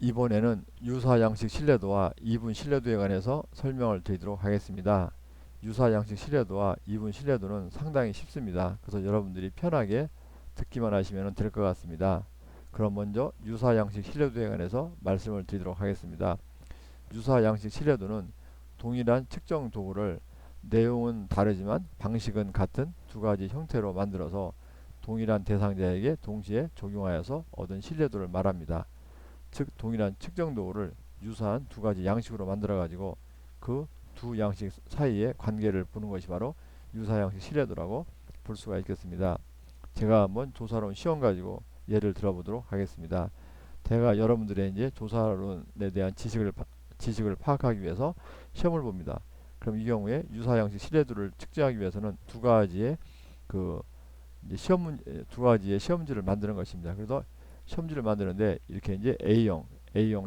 이번에는 유사양식 신뢰도와 이분 신뢰도에 관해서 설명을 드리도록 하겠습니다. 유사양식 신뢰도와 이분 신뢰도는 상당히 쉽습니다. 그래서 여러분들이 편하게 듣기만 하시면 될 것 같습니다. 그럼 먼저 유사양식 신뢰도에 관해서 말씀을 드리도록 하겠습니다. 유사양식 신뢰도는 동일한 측정 도구를 내용은 다르지만 방식은 같은 두 가지 형태로 만들어서 동일한 대상자에게 동시에 적용하여서 얻은 신뢰도를 말합니다. 즉 동일한 측정 도구를 유사한 두 가지 양식으로 만들어 가지고 그 두 양식 사이의 관계를 보는 것이 바로 유사양식 신뢰도라고 볼 수가 있겠습니다. 제가 한번 조사론 시험 가지고 예를 들어보도록 하겠습니다. 제가 여러분들의 이제 조사론에 대한 지식을 파악하기 위해서 시험을 봅니다. 그럼 이 경우에 유사양식 신뢰도를 측정하기 위해서는 두 가지의 그 이제 두 가지의 시험지를 만드는 것입니다. 그래서 시험지를 만드는데 이렇게 이제 A형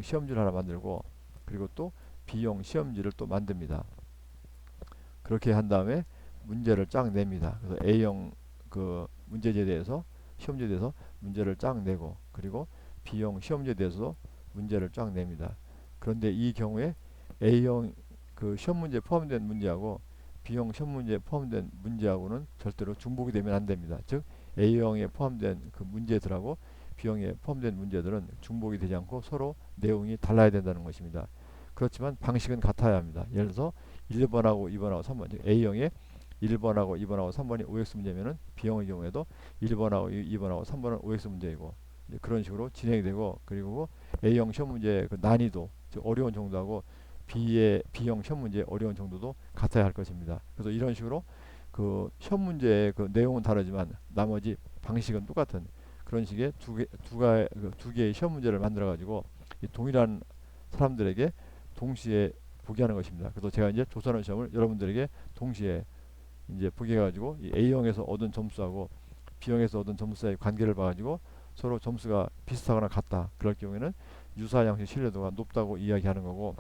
시험지를 하나 만들고 그리고 또 B형 시험지를 또 만듭니다. 그렇게 한 다음에 문제를 쫙 냅니다. 그래서 A형 그 문제지에 대해서 시험지에 대해서 문제를 쫙 내고 그리고 B형 시험지에 대해서도 문제를 쫙 냅니다. 그런데 이 경우에 A형 그 시험 문제에 포함된 문제하고 B형 시험 문제에 포함된 문제하고는 절대로 중복이 되면 안 됩니다. 즉 A형에 포함된 그 문제들하고 B형에 포함된 문제들은 중복이 되지 않고 서로 내용이 달라야 된다는 것입니다. 그렇지만 방식은 같아야 합니다. 예를 들어서 1번하고 2번하고 3번, 즉 A형에 1번하고 2번하고 3번이 OX 문제면은 B형의 경우에도 1번하고 2번하고 3번은 OX 문제이고 그런 식으로 진행이 되고 그리고 A형 시험 문제의 그 난이도, 즉 어려운 정도하고 B형 시험 문제의 어려운 정도도 같아야 할 것입니다. 그래서 이런 식으로 그 시험 문제의 그 내용은 다르지만 나머지 방식은 똑같은 그런 식의 두 개의 시험 문제를 만들어 가지고 동일한 사람들에게 동시에 보게 하는 것입니다. 그래서 제가 이제 조사론 시험을 여러분들에게 동시에 이제 보게 해가지고 이 A형에서 얻은 점수하고 B형에서 얻은 점수 사이의 관계를 봐가지고 서로 점수가 비슷하거나 같다. 그럴 경우에는 유사양식 신뢰도가 높다고 이야기하는 거고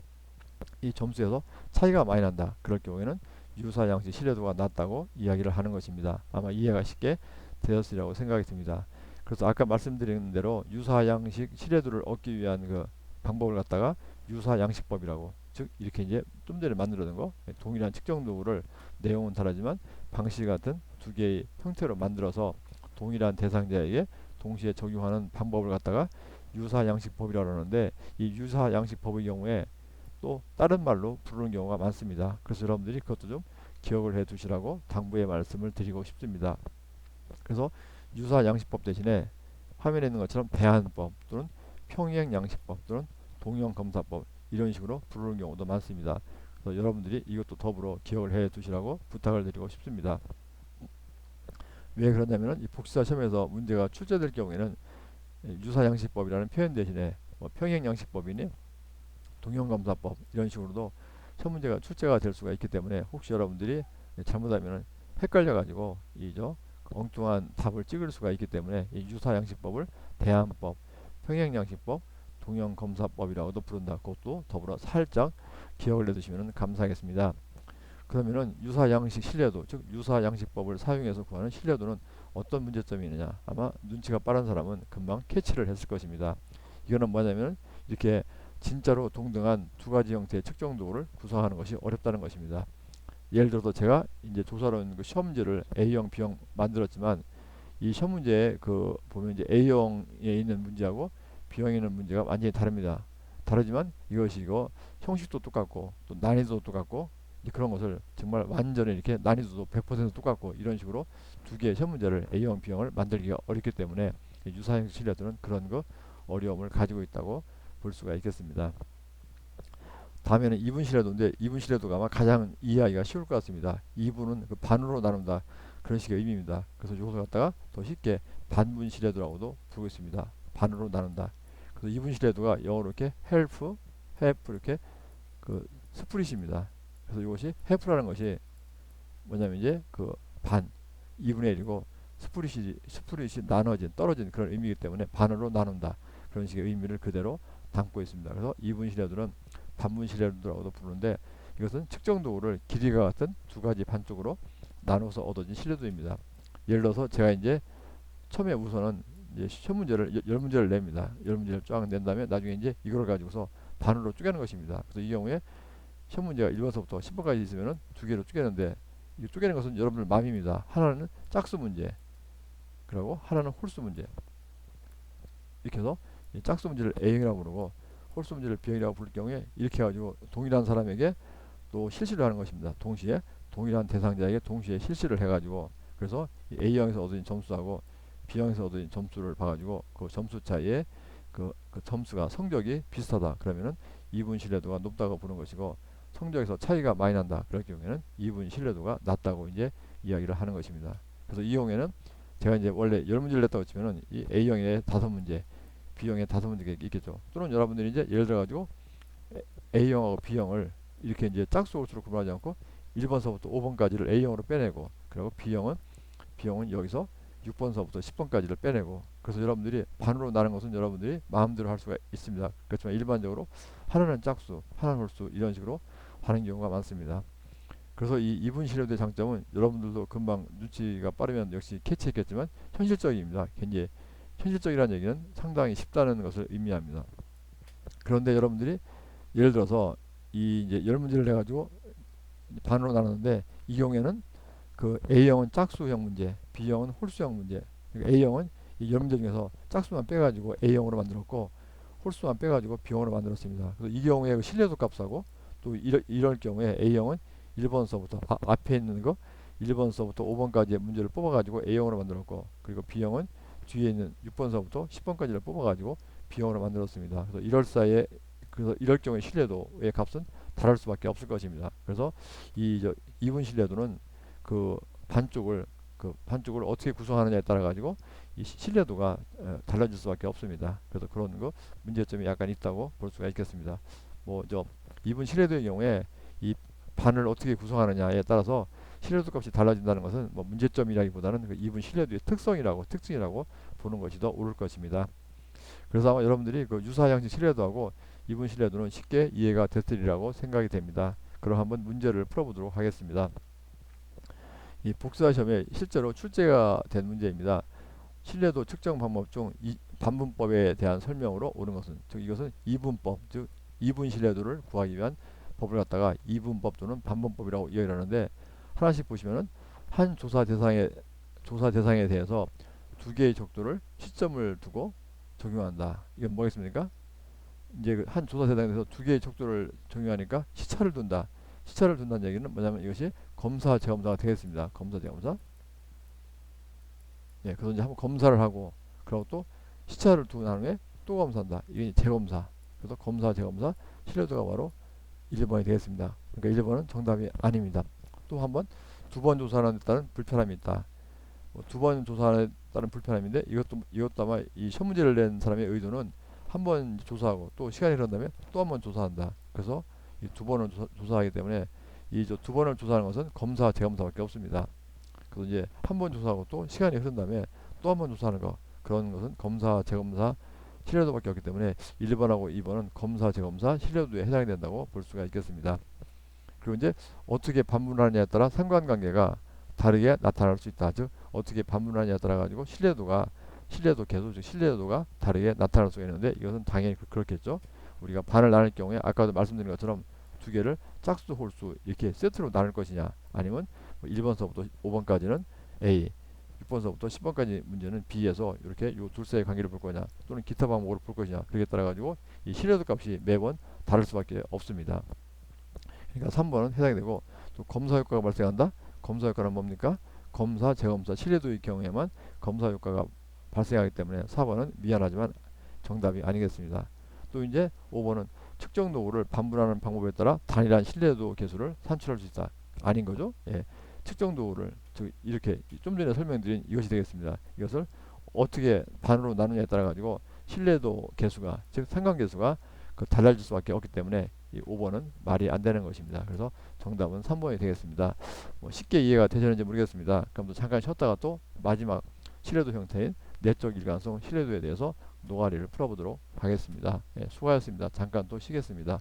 이 점수에서 차이가 많이 난다. 그럴 경우에는 유사양식 신뢰도가 낮다고 이야기를 하는 것입니다. 아마 이해가 쉽게 되었으리라고 생각이 듭니다. 그래서 아까 말씀드린 대로 유사양식 신뢰도를 얻기 위한 그 방법을 갖다가 유사양식법이라고 즉 이렇게 이제 좀 전에 만들어둔 거 동일한 측정 도구를 내용은 다르지만 방식 같은 두 개의 형태로 만들어서 동일한 대상자에게 동시에 적용하는 방법을 갖다가 유사양식법이라고 하는데 이 유사양식법의 경우에 또 다른 말로 부르는 경우가 많습니다. 그래서 여러분들이 그것도 좀 기억을 해 두시라고 당부의 말씀을 드리고 싶습니다. 그래서 유사양식법 대신에 화면에 있는 것처럼 대안법 또는 평행양식법 또는 동형검사법 이런 식으로 부르는 경우도 많습니다. 그래서 여러분들이 이것도 더불어 기억을 해 두시라고 부탁을 드리고 싶습니다. 왜 그러냐면 이 복수사 시험에서 문제가 출제될 경우에는 유사양식법이라는 표현 대신에 뭐 평행양식법이니 동형검사법 이런 식으로도 시험 문제가 출제가 될 수가 있기 때문에 혹시 여러분들이 잘못하면 헷갈려 가지고 이죠 엉뚱한 답을 찍을 수가 있기 때문에 이 유사양식법을 대안법, 평행양식법, 동형검사법이라고도 부른다. 그것도 더불어 살짝 기억을 해두시면 감사하겠습니다. 그러면은 유사양식 신뢰도, 즉 유사양식법을 사용해서 구하는 신뢰도는 어떤 문제점이 있느냐? 아마 눈치가 빠른 사람은 금방 캐치를 했을 것입니다. 이거는 뭐냐면 이렇게 진짜로 동등한 두 가지 형태의 측정 도구를 구성하는 것이 어렵다는 것입니다. 예를 들어서 제가 이제 조사론 그 시험지를 A형, B형 만들었지만 이 시험 문제에 그 보면 이제 A형에 있는 문제하고 B형에 있는 문제가 완전히 다릅니다. 다르지만 이것이 이거 형식도 똑같고 또 난이도도 똑같고 그런 것을 정말 완전히 이렇게 난이도도 100% 똑같고 이런 식으로 두 개의 시험 문제를 A형, B형을 만들기가 어렵기 때문에 유사형 신뢰도는 그런 거 어려움을 가지고 있다고 볼 수가 있겠습니다. 다음에는 이분 신뢰도인데 이분 신뢰도가 아마 가장 이해하기가 쉬울 것 같습니다. 이분은 그 반으로 나눈다 그런 식의 의미입니다. 그래서 이것을 갖다가 더 쉽게 반분 신뢰도라고도 부르고 있습니다. 반으로 나눈다. 그래서 이분 신뢰도가 영어로 이렇게 half 이렇게 그 스프릿입니다. 그래서 이것이 half라는 것이 뭐냐면 이제 그 반 2분의 1이고 스프릿이 나눠진 떨어진 그런 의미이기 때문에 반으로 나눈다 그런 식의 의미를 그대로 담고 있습니다. 그래서 이분 신뢰도는 반분 신뢰도라고도 부르는데 이것은 측정 도구를 길이가 같은 두 가지 반쪽으로 나눠서 얻어진 신뢰도입니다. 예를 들어서 제가 이제 처음에 우선은 이제 시험 문제를 열 문제를 냅니다. 열 문제를 쫙 낸 다음에 나중에 이제 이걸 가지고서 반으로 쪼개는 것입니다. 그래서 이 경우에 시험 문제가 1번서부터 10번까지 있으면은 두 개로 쪼개는데 이 쪼개는 것은 여러분들 마음입니다. 하나는 짝수 문제, 그리고 하나는 홀수 문제. 이렇게 해서 이 짝수 문제를 A형이라고 부르고 홀수 문제를 B형이라고 부를 경우에 이렇게 해가지고 동일한 사람에게 또 실시를 하는 것입니다. 동시에 동일한 대상자에게 동시에 실시를 해가지고 그래서 이 A형에서 얻어진 점수하고 B형에서 얻어진 점수를 봐가지고 그 점수 차이에 그 점수가 성적이 비슷하다 그러면은 이분 신뢰도가 높다고 보는 것이고 성적에서 차이가 많이 난다 그럴 경우에는 이분 신뢰도가 낮다고 이제 이야기를 하는 것입니다. 그래서 이 경우에는 제가 이제 원래 10문제를 냈다고 치면은 이 A형에 5문제, B형에 5문제가 있겠죠. 또는 여러분들이 이제 예를 들어 가지고 A형하고 B형을 이렇게 이제 짝수 홀수로 구분하지 않고 1번서부터 5번까지를 A형으로 빼내고 그리고 B형은 여기서 6번서부터 10번까지를 빼내고 그래서 여러분들이 반으로 나눈 것은 여러분들이 마음대로 할 수가 있습니다. 그렇지만 일반적으로 하나는 짝수, 하나는 홀수 이런 식으로 하는 경우가 많습니다. 그래서 이 이분 신뢰도의 장점은 여러분들도 금방 눈치가 빠르면 역시 캐치했겠지만 현실적입니다. 굉장히 현실적이라는 얘기는 상당히 쉽다는 것을 의미합니다. 그런데 여러분들이 예를 들어서 이 이제 열 문제를 해가지고 반으로 나눴는데 이 경우에는 그 A형은 짝수형 문제, B형은 홀수형 문제. 그러니까 A형은 이 열 문제 중에서 짝수만 빼가지고 A형으로 만들었고 홀수만 빼가지고 B형으로 만들었습니다. 그래서 이 경우에 그 신뢰도 값하고 또 이럴 경우에 A형은 1번서부터 앞에 있는 거 1번서부터 5번까지의 문제를 뽑아가지고 A형으로 만들었고 그리고 B형은 뒤에 있는 6번서부터 10번까지를 뽑아가지고 B형으로 만들었습니다. 그래서 이럴 경우에 신뢰도의 값은 다를 수밖에 없을 것입니다. 그래서 이분 신뢰도는 그 반쪽을 어떻게 구성하느냐에 따라 가지고 이 신뢰도가 달라질 수밖에 없습니다. 그래서 그런 거 문제점이 약간 있다고 볼 수가 있겠습니다. 뭐 이분 신뢰도의 경우에 이 반을 어떻게 구성하느냐에 따라서 신뢰도 값이 달라진다는 것은 뭐 문제점이라기보다는 그 이분 신뢰도의 특징이라고 보는 것이 더 옳을 것입니다. 그래서 아마 여러분들이 그 유사 양식 신뢰도하고 이분 신뢰도는 쉽게 이해가 됐으리라고 생각이 됩니다. 그럼 한번 문제를 풀어보도록 하겠습니다. 이 복수화 시험에 실제로 출제가 된 문제입니다. 신뢰도 측정 방법 중 반분법에 대한 설명으로 옳은 것은 즉 이것은 이분법 즉 이분 신뢰도를 구하기 위한 법을 갖다가 이분법 또는 반분법이라고 이야기를 하는데 하나씩 보시면은 한 조사 대상에 대해서 두 개의 족도를 시점을 두고 적용한다. 이건 뭐겠습니까? 이제 한 조사 대상에 대해서 두 개의 족도를 적용하니까 시차를 둔다. 시차를 둔다는 얘기는 뭐냐면 이것이 검사 재검사가 되겠습니다. 검사 재검사. 예, 그래서 이제 한번 검사를 하고 그리고 또 시차를 두고 난 후에 또 검사한다. 이게 재검사. 그래서 검사 재검사 신뢰도가 바로 1번이 되겠습니다. 그러니까 1번은 정답이 아닙니다. 또 한번 두 번 조사하는 데 따른 불편함이 있다. 두 번 조사하는 데 따른 불편함인데 이것도 아마 이 시험 문제를 낸 사람의 의도는 한 번 조사하고 또 시간이 흐른 다음에 또 한 번 조사한다. 그래서 이 두 번을 조사하기 때문에 이 두 번을 조사하는 것은 검사 재검사밖에 없습니다. 그래서 이제 한 번 조사하고 또 시간이 흐른 다음에 또 한 번 조사하는 거 그런 것은 검사 재검사 신뢰도밖에 없기 때문에 1번하고 2번은 검사 재검사 신뢰도에 해당이 된다고 볼 수가 있겠습니다. 그리고 이제 어떻게 반분하느냐에 따라 상관관계가 다르게 나타날 수 있다. 즉 어떻게 반분하느냐에 따라 가지고 신뢰도 계수 즉 신뢰도가 다르게 나타날 수가 있는데 이것은 당연히 그렇겠죠. 우리가 반을 나눌 경우에 아까도 말씀드린 것처럼 두 개를 짝수 홀수 이렇게 세트로 나눌 것이냐 아니면 1번서부터 5번까지는 A 6번서부터 10번까지 문제는 B에서 이렇게 요 둘 사이의 관계를 볼 거냐 또는 기타 방법으로 볼 것이냐 그렇게 따라 가지고 이 신뢰도 값이 매번 다를 수밖에 없습니다. 그러니까 3번은 해당이 되고 또 검사 효과가 발생한다. 검사 효과는 뭡니까? 검사 재검사 신뢰도의 경우에만 검사 효과가 발생하기 때문에 4번은 미안하지만 정답이 아니겠습니다. 또 이제 5번은 측정 도구를 반분하는 방법에 따라 단일한 신뢰도 계수를 산출할 수 있다. 아닌 거죠? 예. 측정 도구를 이렇게 좀 전에 설명드린 이것이 되겠습니다. 이것을 어떻게 반으로 나누냐에 따라 가지고 신뢰도 계수가 즉 상관계수가 달라질 수밖에 없기 때문에 이 5번은 말이 안 되는 것입니다. 그래서 정답은 3번이 되겠습니다. 뭐 쉽게 이해가 되셨는지 모르겠습니다. 그럼 또 잠깐 쉬었다가 또 마지막 신뢰도 형태인 내적 일관성 신뢰도에 대해서 노가리를 풀어보도록 하겠습니다. 예, 수고하셨습니다. 잠깐 또 쉬겠습니다.